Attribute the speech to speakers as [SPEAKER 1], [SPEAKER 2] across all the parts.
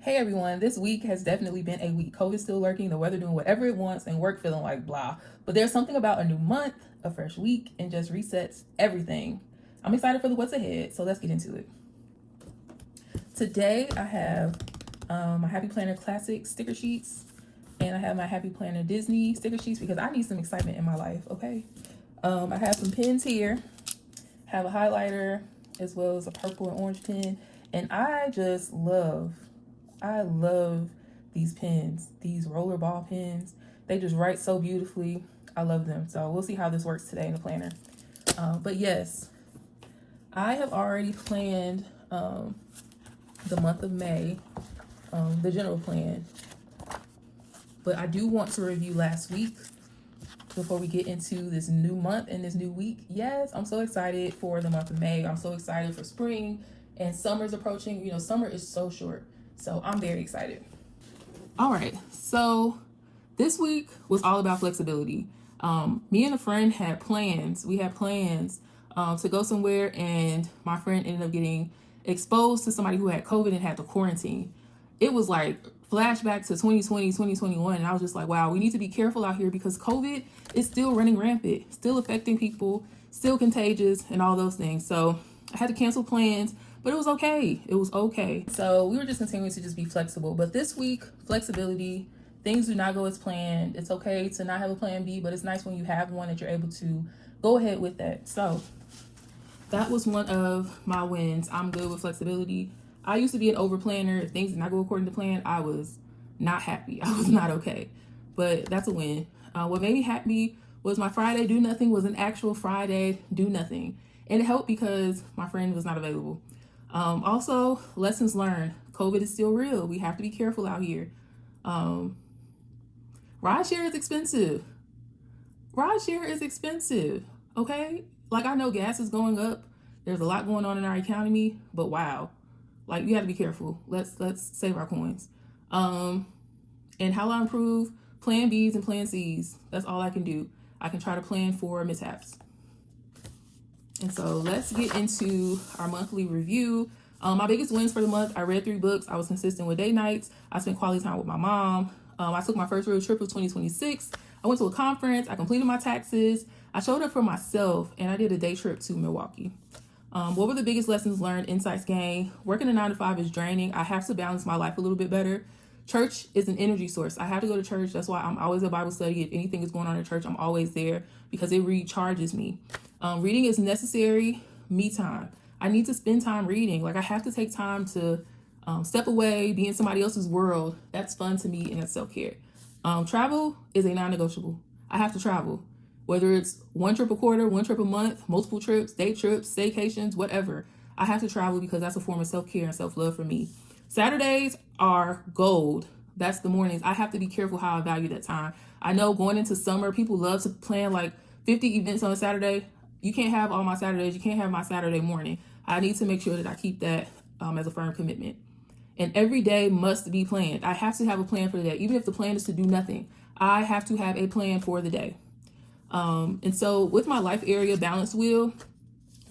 [SPEAKER 1] Hey everyone, this week has definitely been a week. COVID's still lurking, the weather doing whatever it wants, and work feeling like blah. But there's something about a new month, a fresh week, and just resets everything. I'm excited for what's ahead, so let's get into it. Today I have my Happy Planner Classic sticker sheets, and I have my Happy Planner Disney sticker sheets because I need some excitement in my life, okay? I have some pens here, have a highlighter, as well as a purple and orange pen, and I love these pens, these roller ball pens. They just write so beautifully. I love them. So we'll see how this works today in the planner. But yes, I have already planned the month of May, the general plan. But I do want to review last week before we get into this new month and this new week. Yes, I'm so excited for the month of May. I'm so excited for spring and summer's approaching. You know, summer is so short. So I'm very excited. All right, so this week was all about flexibility. Me and a friend had plans. We had plans to go somewhere, and my friend ended up getting exposed to somebody who had COVID and had to quarantine. It was like flashback to 2020, 2021, and I was just like, wow, we need to be careful out here because COVID is still running rampant, still affecting people, still contagious, and all those things. So I had to cancel plans. But it was okay. It was okay. So we were just continuing to just be flexible. But this week, flexibility, things do not go as planned. It's okay to not have a plan B, but it's nice when you have one that you're able to go ahead with that. So that was one of my wins. I'm good with flexibility. I used to be an over planner. If things did not go according to plan, I was not happy. I was not okay. But that's a win. What made me happy was my Friday do nothing was an actual Friday do nothing. And it helped because my friend was not available. Also, lessons learned. COVID is still real. We have to be careful out here. Rideshare is expensive. Rideshare is expensive. Okay? Like, I know gas is going up. There's a lot going on in our economy, but wow. Like, you have to be careful. Let's save our coins. And how I improve plan B's and plan C's. That's all I can do. I can try to plan for mishaps. And so let's get into our monthly review. My biggest wins for the month, I read 3 books. I was consistent with day nights. I spent quality time with my mom. I took my first road trip of 2026. I went to a conference. I completed my taxes. I showed up for myself, and I did a day trip to Milwaukee. What were the biggest lessons learned, insights gained? Working a 9 to 5 is draining. I have to balance my life a little bit better. Church is an energy source. I have to go to church. That's why I'm always at Bible study. If anything is going on in church, I'm always there because it recharges me. Reading is necessary. Me time. I need to spend time reading. Like, I have to take time to step away, be in somebody else's world. That's fun to me, and that's self-care. Travel is a non-negotiable. I have to travel. Whether it's 1 trip a quarter, 1 trip a month, multiple trips, day trips, staycations, whatever. I have to travel because that's a form of self-care and self-love for me. Saturdays are gold. That's the mornings. I have to be careful how I value that time. I know going into summer, people love to plan like 50 events on a Saturday. You can't have all my Saturdays. You can't have my Saturday morning. I need to make sure that I keep that as a firm commitment. And every day must be planned. I have to have a plan for the day. Even if the plan is to do nothing, I have to have a plan for the day. And so with my life area balance wheel,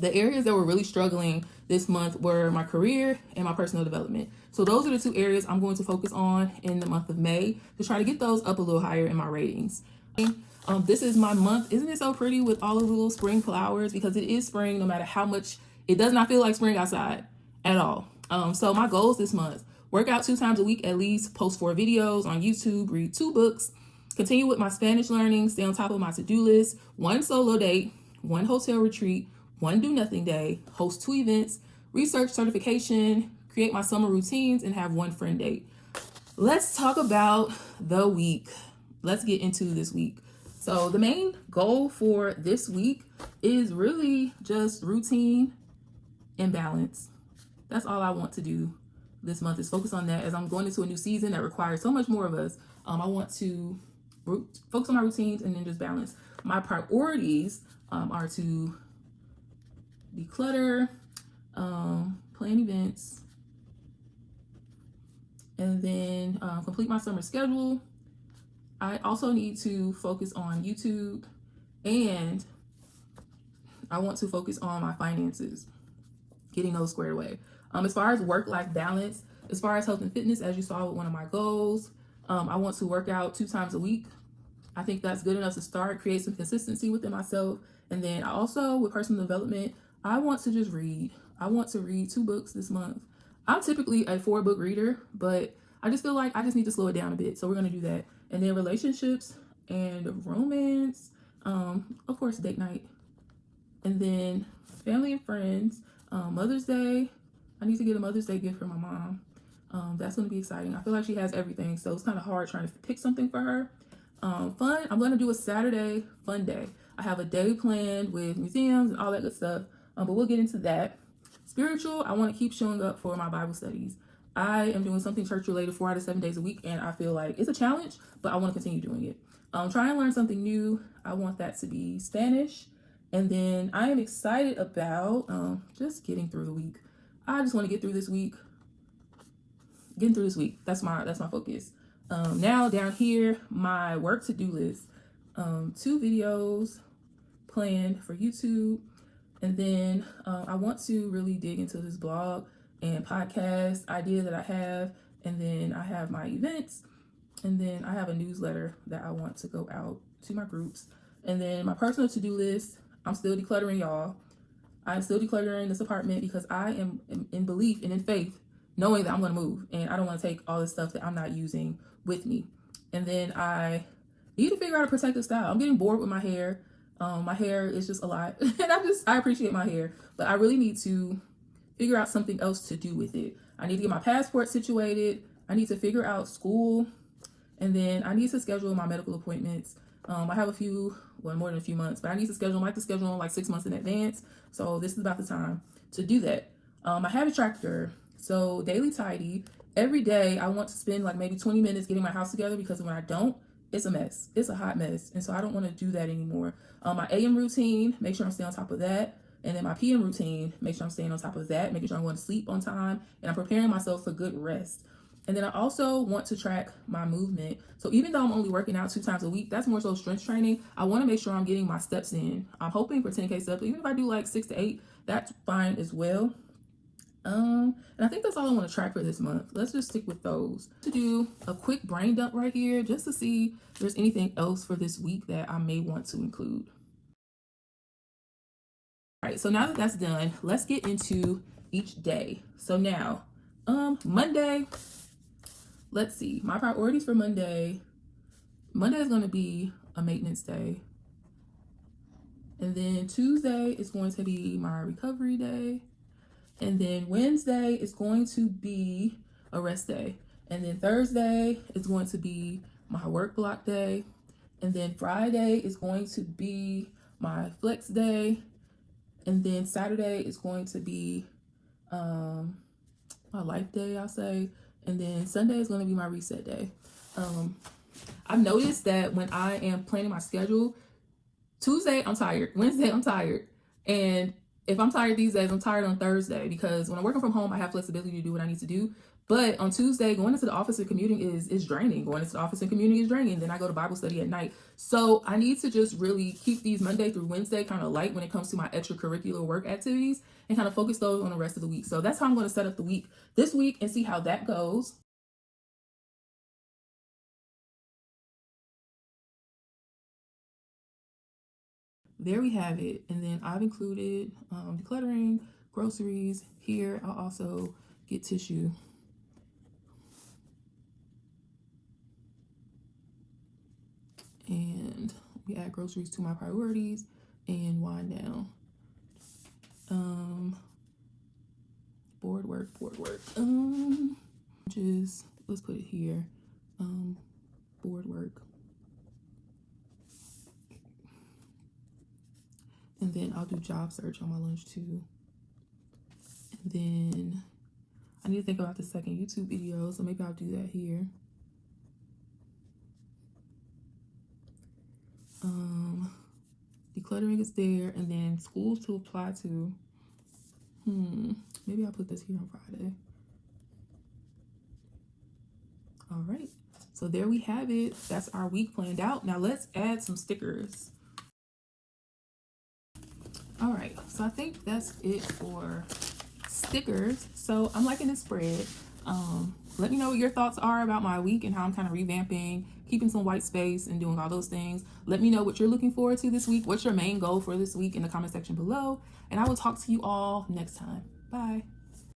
[SPEAKER 1] the areas that were really struggling this month were my career and my personal development. So those are the 2 areas I'm going to focus on in the month of May to try to get those up a little higher in my ratings. This is my month. Isn't it so pretty with all of the little spring flowers? Because it is spring no matter how much. It does not feel like spring outside at all. So my goals this month: work out 2 times a week at least, post 4 videos on YouTube, read 2 books, continue with my Spanish learning, stay on top of my to-do list, 1 solo date, 1 hotel retreat, 1 do nothing day, host 2 events, research certification, create my summer routines, and have 1 friend date. Let's talk about the week. Let's get into this week. So the main goal for this week is really just routine and balance. That's all I want to do this month, is focus on that as I'm going into a new season that requires so much more of us. I want to focus on my routines and then just balance. My priorities are to declutter, plan events, and then complete my summer schedule. I also need to focus on YouTube, and I want to focus on my finances, getting those squared away. As far as work-life balance, As far as health and fitness, as you saw with one of my goals, I want to work out 2 times a week. I think that's good enough to start, create some consistency within myself. And then I also, with personal development, I want to just read. I want to read 2 books this month. I'm typically a 4-book reader, but I just feel like I just need to slow it down a bit. So we're going to do that. And then relationships and romance, of course, date night. And then family and friends, Mother's Day. I need to get a Mother's Day gift for my mom. That's going to be exciting. I feel like she has everything, so it's kind of hard trying to pick something for her. Fun, I'm going to do a Saturday fun day. I have a day planned with museums and all that good stuff, but we'll get into that. Spiritual, I want to keep showing up for my Bible studies. I am doing something church related 4 out of 7 days a week, and I feel like it's a challenge, but I want to continue doing it. Try and learn something new. I want that to be Spanish. And then I am excited about just getting through the week. I just want to get through this week. Getting through this week. That's my focus. Now down here, my work to-do list. 2 videos planned for YouTube. And then I want to really dig into this blog and podcast idea that I have. And then I have my events. And then I have a newsletter that I want to go out to my groups. And then my personal to-do list, I'm still decluttering, y'all. I'm still decluttering this apartment because I am in belief and in faith, knowing that I'm going to move. And I don't want to take all this stuff that I'm not using with me. And then I need to figure out a protective style. I'm getting bored with my hair. My hair is just a lot. And I appreciate my hair. But I really need to figure out something else to do with it. I need to get my passport situated. I need to figure out school. And then I need to schedule my medical appointments. I have more than a few months, but I need to schedule. I like to schedule them like 6 months in advance. So this is about the time to do that. I have a tractor. So daily tidy. Every day I want to spend like maybe 20 minutes getting my house together, because when I don't, it's a mess. It's a hot mess. And so I don't want to do that anymore. My AM routine, make sure I'm staying on top of that. And then my PM routine, make sure I'm staying on top of that, making sure I'm going to sleep on time, and I'm preparing myself for good rest. And then I also want to track my movement. So even though I'm only working out 2 times a week, that's more so strength training. I want to make sure I'm getting my steps in. I'm hoping for 10K steps. Even if I do like 6 to 8, that's fine as well. And I think that's all I want to track for this month. Let's just stick with those. To do a quick brain dump right here, just to see if there's anything else for this week that I may want to include. All right, so now that that's done, let's get into each day. So now, Monday, let's see, my priorities for Monday. Monday is going to be a maintenance day. And then Tuesday is going to be my recovery day. And then Wednesday is going to be a rest day. And then Thursday is going to be my work block day. And then Friday is going to be my flex day. And then Saturday is going to be my life day, I'll say. And then Sunday is going to be my reset day. I've noticed that when I am planning my schedule, Tuesday, I'm tired. Wednesday, I'm tired. And if I'm tired these days, I'm tired on Thursday, because when I'm working from home, I have flexibility to do what I need to do. But on Tuesday, going into the office and commuting is draining. Going into the office and commuting is draining. Then I go to Bible study at night. So I need to just really keep these Monday through Wednesday kind of light when it comes to my extracurricular work activities, and kind of focus those on the rest of the week. So that's how I'm going to set up the week this week and see how that goes. There we have it. And then I've included decluttering, groceries. Here I'll also get tissue. And we add groceries to my priorities and wind down. Board work. Just let's put it here. Board work. And then I'll do job search on my lunch too. And then I need to think about the second YouTube video, so maybe I'll do that here. Decluttering is there, and then schools to apply to. Maybe I'll put this here on Friday. All right, so there we have it. That's our week planned out. Now let's add some stickers. All right, so I think that's it for stickers. So I'm liking this spread. Let me know what your thoughts are about my week and how I'm kind of revamping, keeping some white space and doing all those things. Let me know what you're looking forward to this week. What's your main goal for this week in the comment section below. And I will talk to you all next time. Bye.